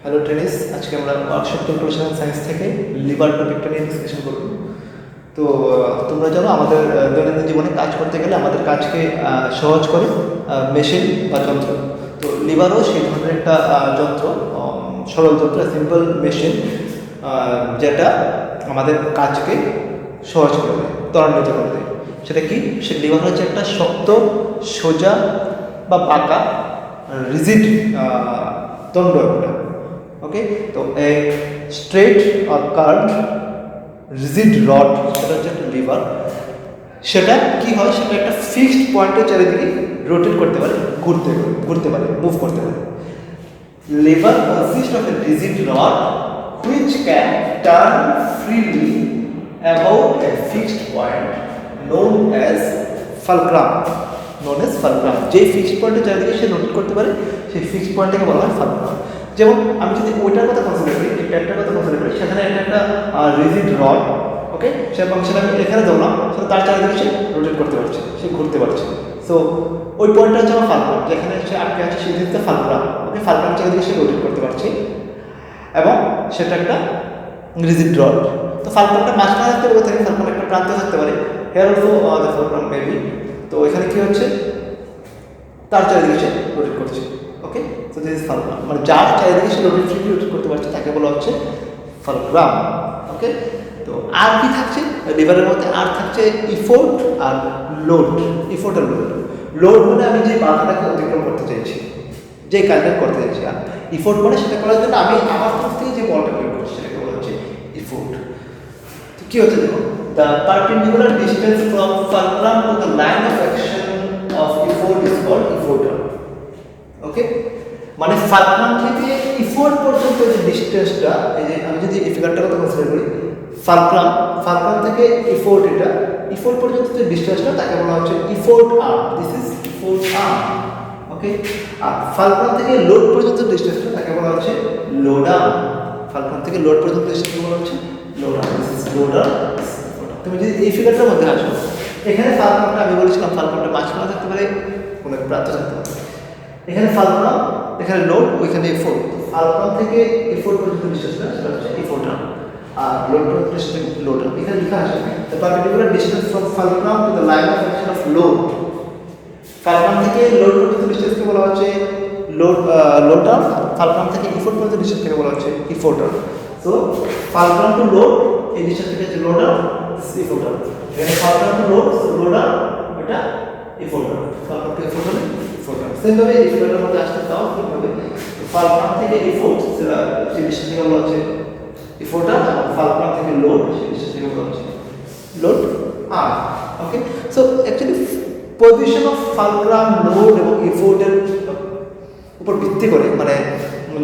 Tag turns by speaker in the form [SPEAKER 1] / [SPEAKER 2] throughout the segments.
[SPEAKER 1] Hello ট্রেনিস, আজকে আমরা workshop calculation science থেকে লিভার টপিকটা নিয়ে ডিসকাশন করব। তো তোমরা জানো আমাদের দৈনন্দিন জীবনে কাজ করতে গেলে আমাদের কাজকে সহজ করে মেশিন বা যন্ত্র। তো লিভারও সেই ধরনের একটা যন্ত্র, সরল যন্ত্র, সিম্পল মেশিন, যেটা আমাদের কাজকে সহজ করে দেয়, ত্বরান্বিত করে দেয়। সেটা কি? সে লিভার হচ্ছে একটা শক্ত, সোজা বা বাঁকা, রিজিড দণ্ড একটা। ওকে, তো এই স্ট্রেট আর কার্ভড রিজিড রড, সেটা হচ্ছে একটা লিভার। সেটা কি হয়? সেটা একটা ফিক্সড পয়েন্টের চারিদিকে রোটেট করতে পারে, ঘুরতে পারে, মুভ করতে পারে। Liver consist of A rigid rod which can turn freely about a fixed point known as fulcrum. যেই ফিক্সড পয়েন্টের চারিদিকে সে রোটেট করতে পারে, সেই ফিক্সড পয়েন্টটাকে বলা হয় ফালক্রাম। যেমন আমি যদি ওইটার কথা কনসিডার করি, এই প্যাডটার কথা কনসিডার করি, সেখানে একটা রিজিড রড, ওকে, সেটা আমি এখানে ধরলাম, সেটা তার চারিদিকে সে রোটেট করতে পারছে, সে ঘুরতে পারছে। সো ওই পয়েন্টটা হচ্ছে আমার ফালক্রাম, যেখানে সে আটকে আছে সেই জিনিসটা ফালক্রাম। ওকে, ফালক্রাম চারিদিকে সে রোটেট করতে পারছে এবং সেটা একটা রিজিড রড। তো ফালক্রামটা মাঝখানে থাকতে পারে, ফালক্রাম একটা প্রান্তে থাকতে পারে। Here also the fulcrum maybe. তো এখানে কি হচ্ছে? তার চারিদিকে সে রোটেট করছে। ওকে, সো দিস ইজ ফালক্রাম, মানে যার চারিদিকে সে রোটেট করতে পারছে তাকে বলা হচ্ছে ফালক্রাম। ওকে, তো আর কি থাকছে লিভারের মধ্যে? আর থাকছে ইফোর্ট আর লোড। ইফোর্ট আর লোড। লোড মানে আমি যে বাধাটাকে অতিক্রম করতে চাইছি, যে কাজটা করতে চাইছি। আর ইফোর্ট মানে সেটা করার জন্য আমি আমার তরফ থেকে যে বলটা প্রয়োগ করছি সেটাকে বলা হচ্ছে ইফোর্ট। তো কি হচ্ছে দেখো, the perpendicular distance from fulcrum to the line of action of effort is called effort arm. Okay, মানে ফালক্রাম থেকে ইফোর্ট পর্যন্ত যে ডিস্টেন্সটা, এই যে আমি যদি এই ফিগারটার কথা কনসিডার করি, ফালক্রাম থেকে ইফোর্ট পর্যন্ত যে ডিস্টেন্সটা তাকে বলা হচ্ছে effort arm. This is effort arm. Okay, আর ফালক্রাম থেকে লোড পর্যন্ত ডিস্টেন্সটা তাকে বলা হচ্ছে লোড আর্ম। ফালক্রাম থেকে লোড পর্যন্ত ডিস্টেন্সকে বলা হচ্ছে load arm. This is load arm. তুমি যদি এই ফিগারটার মধ্যে আসো, এখানে ফালক্রামটা আমি বলেছিলাম ফালক্রামটা মাঝখানে থাকতে পারে, কোনো প্রান্ত থাকতে পারে। এখানে ফালক্রাম, এখানে লোড, ওইখানে ইফোর্ট। ফালক্রাম থেকে ইফোর্ট পর্যন্ত ডিস্টেন্সটা সেটা হচ্ছে ইফোর্ট আর্ম, আর লোড পর্যন্ত ডিস্টেন্স লোড আর্ম। এখানে লেখা আছে the perpendicular distance from fulcrum to the line of action of load. Fulcrum থেকে লোড পর্যন্ত ডিস্টেন্সকে বলা হচ্ছে লোড আর্ম। ফালক্রাম থেকে ইফোর্ট পর্যন্ত ডিস্টেন্সকে বলা হচ্ছে effort arm. So fulcrum to load, এই ডিস্টেন্সটাকে হচ্ছে লোড আর্ম, ইফোর্ট আর্ম। এখানে ফালক্রাম টু লোড আর্ম, এটা effort arm. Fulcrum to effort arm, effort arm. সেমভাবে এই ফিগারটার মধ্যে আসতে দাও কিভাবে ফালক্রাম থেকে ইফোর্ট, সেটা সেই ডিস্টেন্সকে বলা হচ্ছে ইফোর্ট আর্ম, এবং ফালক্রাম থেকে লোড, সেই ডিস্টেন্সকে বলা হচ্ছে load arm. Okay, so actually position of fulcrum, load এবং ইফোর্টের উপর ভিত্তি করে, মানে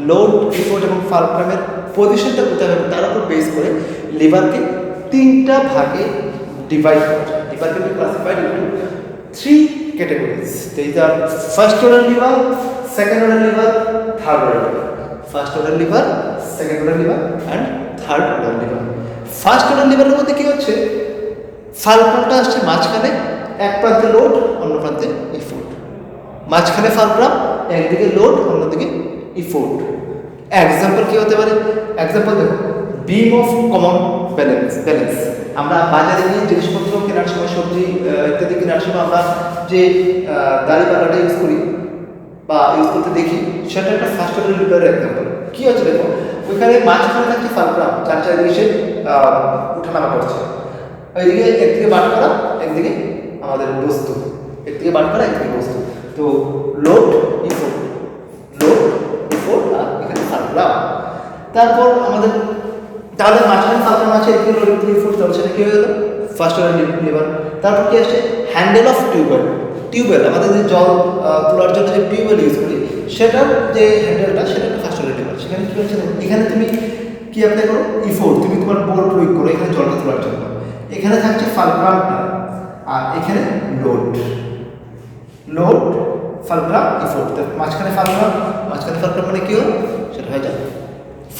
[SPEAKER 1] লোড, ইফোর্ট এবং ফালক্রামের পজিশনটা কোথায় হবে তার উপর বেস করে লিভারকে তিনটা ভাগে ডিভাইড করা যায়। Liver can be classified into 3 categories. These are first order liver, second order liver, third order liver. First order liver, second order liver and third order liver. First order liver-এর মধ্যে কি হচ্ছে? ফালক্রামটা আসছে মাঝখানে, এক প্রান্তে লোড, অন্য প্রান্তে ইফোর্ট। মাঝখানে ফালক্রাম, একদিকে লোড, অন্যদিকে ইফোর্ট। এক্সাম্পল কি হতে পারে? এক্সাম্পল দেখো, বিম অফ কমন ব্যালেন্স। আমরা বাজারে গিয়ে জিনিসপত্র কেনার সময়, সবজি ইত্যাদি কেনার সময় আমরা যে দাঁড়িপাল্লাটা ইউজ করি বা ইউজ করতে দেখি, সেটা একটা ফার্স্ট অর্ডার লিভারের এক্সাম্পল। কি হচ্ছে দেখো, ওইখানে মাঝখানে থাকছে ফালক্রাম, যার চারিদিকে সে উঠানামা করছে। ওইদিকে একদিকে বাট করা, একদিকে আমাদের বস্তু, একদিকে বাট করা, একদিকে বস্তু। তো লোড ইফোর্ট, আর এখানে ফালক্রাম। তারপর আমাদের তাহলে মাঝখানে ফালক্রাম আছে, একদিকে লোড, একদিকে ইফোর্ট, তাহলে সেটা কি হয়ে গেল? First order lever. তারপর কি আসছে? Handle of tubewell. আমাদের যে জল তোলার জন্য যে টিউবওয়েল ইউজ করি, সেটার যে হ্যান্ডেলটা, সেটা একটা ফার্স্ট অর্ডার লিভার। সেখানে কি হচ্ছে? এখানে তুমি কি অ্যাপ্লাই করো? ইফোর্ট, তুমি তোমার বল প্রয়োগ করো এখানে জলটা তোলার জন্য। এখানে থাকছে ফালক্রামটা, আর এখানে লোড, ফালক্রাম, ইফোর্ট। মাঝখানে ফালক্রাম মানে কি হলো? সেটা হয়ে যায়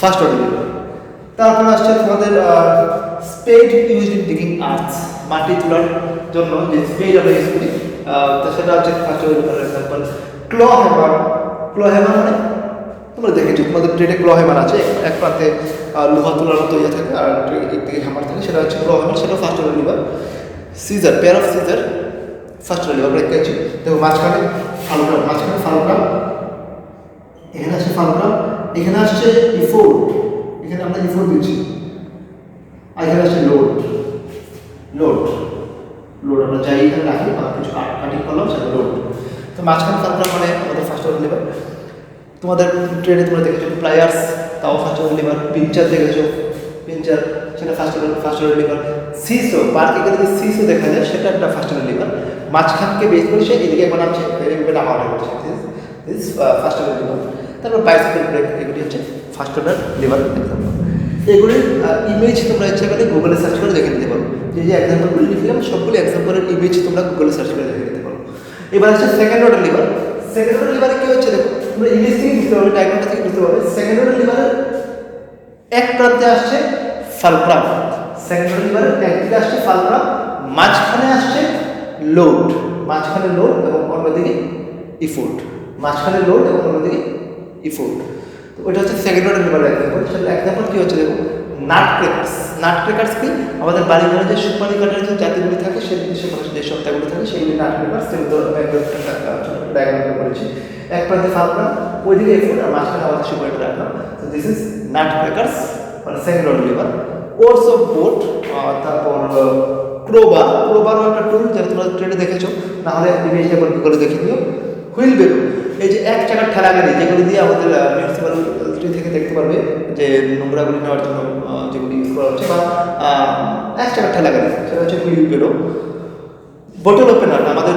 [SPEAKER 1] ফার্স্ট অর্ডার লিভার। তারপর আসছে তোমাদের স্পেড ইউজড ইন ডিগিং আর্থ। মাটি তোলার জন্য যে স্পেড আমরা ইউজ করি, সেটা হচ্ছে ফার্স্ট অর্ডার লিভারের এক্সাম্পল। ক্লো হ্যামার মানে তোমরা দেখেছো তোমাদের ট্রেনে ক্ল হ্যামার আছে, এক প্রান্তে লোহা তোলার মতো ইয়ে থাকে আর একদিকে হ্যামার থাকে, সেটা হচ্ছে ক্ল হ্যামার, সেটাও first order lever. Scissor, pair of scissor first order lever দেখতে পাচ্ছি। দেখো মাঝখানে ফালগ্রাম, মাঝখানে ফালগ্রাম, এখানে আসছে ফালগ্রাম, এখানে আসছে ইফোর, এখানে আমরা ইফোর দিচ্ছি, আর এখানে আসছে লোড, লোড লোড আমরা যাই এখানে রাখি বা কিছু কাটিং করলাম সেটা লোড। তো মাঝখানে ফালগ্রাম মানে আমাদের ফার্স্ট অর্ডার লিভার। তোমাদের ট্রেনে তোমরা দেখেছো প্লায়ার্স, তাও ফার্স্ট অর্ডার লিভার। পিঞ্চার দেখেছো, পিঞ্চার সেটা ফার্স্ট অর্ডার লিভার। সিসো, পার্কে যদি সিসো দেখা যায় সেটা একটা ফার্স্ট অর্ডার লিভার। মাঝখানকে বেস করে সে এদিকে একবার নামছে, এদিকে নামা অর্ডার করছে, দিস ফার্স্ট অর্ডার লিভার। তারপর বাইসাইকেল ব্রেক, এগুলি হচ্ছে ফার্স্ট অর্ডার লিভার এক্সাম্পল। এগুলির ইমেজ তোমরা ইচ্ছা করলে গুগলে সার্চ করে দেখে নিতে পারো। যে যে এক্সাম্পলগুলি লিখলাম সবগুলি এক্সাম্পলের ইমেজ তোমরা গুগলে সার্চ করে দেখে নিতে পারো। এবার হচ্ছে second order lever. Second order লিভারে কি হচ্ছে দেখো, তোমরা ইমেজ থেকে বুঝতে পারবে, ডায়াগ্রামটা থেকে বুঝতে পারবে। সেকেন্ড অর্ডার লিভারের এক প্রান্তে আসছে ফালক্রাম, সেকেন্ড অর্ডার লিভারের একদিকে আসছে ফালক্রাম, মাঝখানে আসছে লোড, মাঝখানে লোড এবং অন্যদিকে ইফোর্ট, মাঝখানে লোড এবং অন্যদিকে ইফোর্ট। তো ওইটা হচ্ছে সেকেন্ড অর্ডার লিভারের এক্সাম্পল। সেটা এক্সাম্পল কি হচ্ছে দেখো, নাট ক্রেকার্স। নাট ক্রেকার্স কি, আমাদের বাড়িঘরে যে সুপারি কাঠের যে জাতিগুলি থাকে, সেই যে সত্তাগুলি থাকে সেইগুলি নাট ক্রেকার্স। সেগুলো ডায়াগ্রাম করেছি। এক প্রান্তে ফালক্রাম, ওইদিকে ইফোর্ট, আর মাঝখানে আমাদের সুপারিটা রাখলাম। তো দিস ইজ নাট ক্রেকার্স মানে second order lever. Oars of boat, তারপর ক্রোবার, ক্রোবারও একটা টুল যেটা তোমরা ট্রেনে দেখেছো, নাহলে ইমেজটা একবার গুগলে দেখে নিও। হুইল বেরো, এই যে এক চাকার ঠেলা গাড়ি, যেগুলি দিয়ে আমাদের মিউনিসিপ্যালিটি থেকে দেখতে পারবে যে নোংরাগুলি নেওয়ার জন্য যেগুলি ইউজ করা হচ্ছে, বা এক চাকার ঠেলা গাড়ি, সেটা হচ্ছে হুইল বেরো। বোটল ওপেনার, আমাদের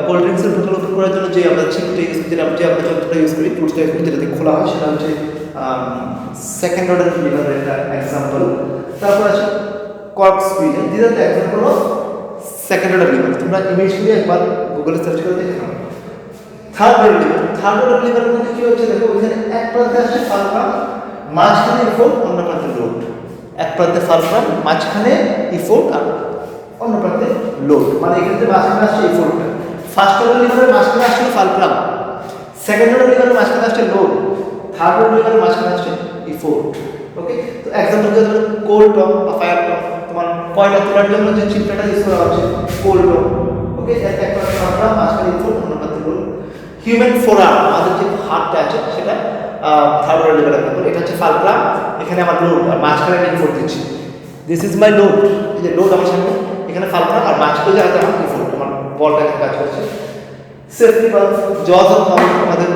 [SPEAKER 1] কোল্ড ড্রিঙ্কসের বোটল ওপেন করার জন্য যে আমরা ছিপটা ইউজ করি, যে আমরা যন্ত্রটা ইউজ করি, টুলসটা ইউজ করি, যেটাতে খোলা হয়, সেটা হচ্ছে সেকেন্ড অর্ডার লিভারের একটা এক্সাম্পল। তারপর আছে cork squeeze, this are the example of second order lever. তোমরা ইমেজগুলি একবার গুগলে সার্চ করে দেখে নাও। Third order lever, third order লিভারের মধ্যে কি হচ্ছে দেখো, ওইখানে এক প্রান্তে আসছে ফালক্রাম, মাঝখানে ইফোর্ট, অন্য প্রান্তে লোড। এক প্রান্তে ফালক্রাম, মাঝখানে ইফোর্ট, আর অন্য প্রান্তে লোড, মানে এখানে মাঝখানে আসছে ইফোর্টটা। ফার্স্ট অর্ডার লিভারের মাঝখানে আসছে ফালক্রাম, সেকেন্ড অর্ডার লিভারের মাঝখানে আসছে লোড, থার্ড অর্ডার লিভারের মাঝখানে আসছে ইফোর্ট। ওকে, তো এক্সাম্পল কি হচ্ছে, কোল টপ বা ফায়ার টপ, তোমার কয়লা তোলার জন্য যে চিপটা ইউজ করা হচ্ছে কোল টপ। ওকে, এক প্রান্তে ফালক্রাম, মাঝখানে ইফোর্ট, অন্য প্রান্তে লোড। হিউম্যান ফোরাম, আমাদের যে হাতটা আছে সেটা থার্ড অর্ডার লিভার এক্সাম্পল। এটা হচ্ছে ফালক্রাম, এখানে আমার লোড, আর মাঝখানে আমি ইফোর্ট দিচ্ছি, দিস ইজ মাই লোড। এই যে লোড আমার সামনে, এখানে ফালক্রাম, আর মাঝখানে জায়গাতে আমার ইফোর্ট, আমার বলটা এখানে কাজ করছে। সেফটি বাল্ব, জজ অফ আমাদের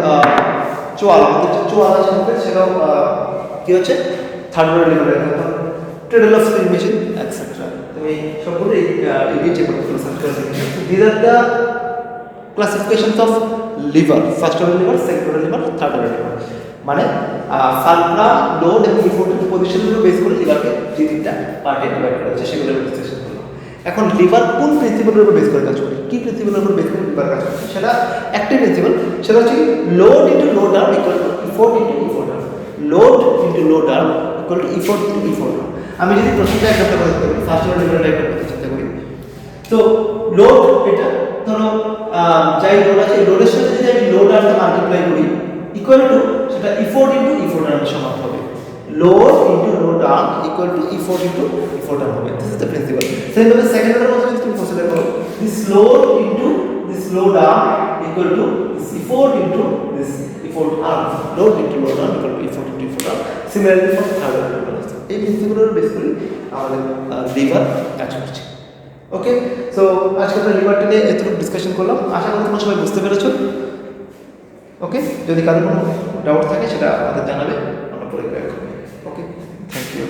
[SPEAKER 1] চোয়াল, আমাদের যে চোয়াল আছে সেটাও কি হচ্ছে থার্ড অর্ডার লিভারের example. Treadle of spring machine etcetera. তুমি সবগুলো এই যে সার্চ করে দেখি। This are the classifications of lever, first order lever, second order lever, third order lever. মানে ফালক্রাম, লোড এবং ইফোর্টের পজিশনের উপর বেস করে লিভারকে যে তিনটা পার্টে ডিভাইড করা হচ্ছে সেগুলোর বিশ্লেষণ করলাম। এখন লিভার কোন প্রিন্সিপালের উপর বেস করে কাজ করে, কি প্রিন্সিপালের উপর বেস করে লিভার কাজ করে, সেটা একটাই প্রিন্সিপাল, সেটা হচ্ছে load into load arm equal to effort into effort arm. Load into load arm equal to effort into effort arm. আমি যদি প্রথমটা একটা কথা বলতে পারি, ফার্স্ট অর্ডার লিভারের একটা কথা চিন্তা করি, তো লোড এটা ধরো যাই লোড আছে, লোডের সাথে যদি আমি লোড আর্মটা মাল্টিপ্লাই করি ইকুয়াল টু সেটা ইফোর্ট ইন্টু ইফোর্ট আর্মের সমান হবে। Load into load arm equal to effort into effort arm হবে। This is the principle. সেমভাবে সেকেন্ড অর্ডার মধ্যে যদি তুমি কনসিডার করো, this load into this load arm equal to this effort into this effort arm. Load into load arm equal to effort into effort arm. Similarly for third order. এই প্রিন্সিপালের base করে আমাদের liver কাজ করছে। ওকে, so আজকে আমরা লিভারটা নিয়ে এতটুকু ডিসকাশন করলাম। আশা করি তোমরা সবাই বুঝতে পেরেছো। ওকে, যদি কারো কোনো ডাউট থাকে সেটা আমাদের জানাবে, আমরা পরে ক্লিয়ার করব। ওকে, থ্যাংক ইউ।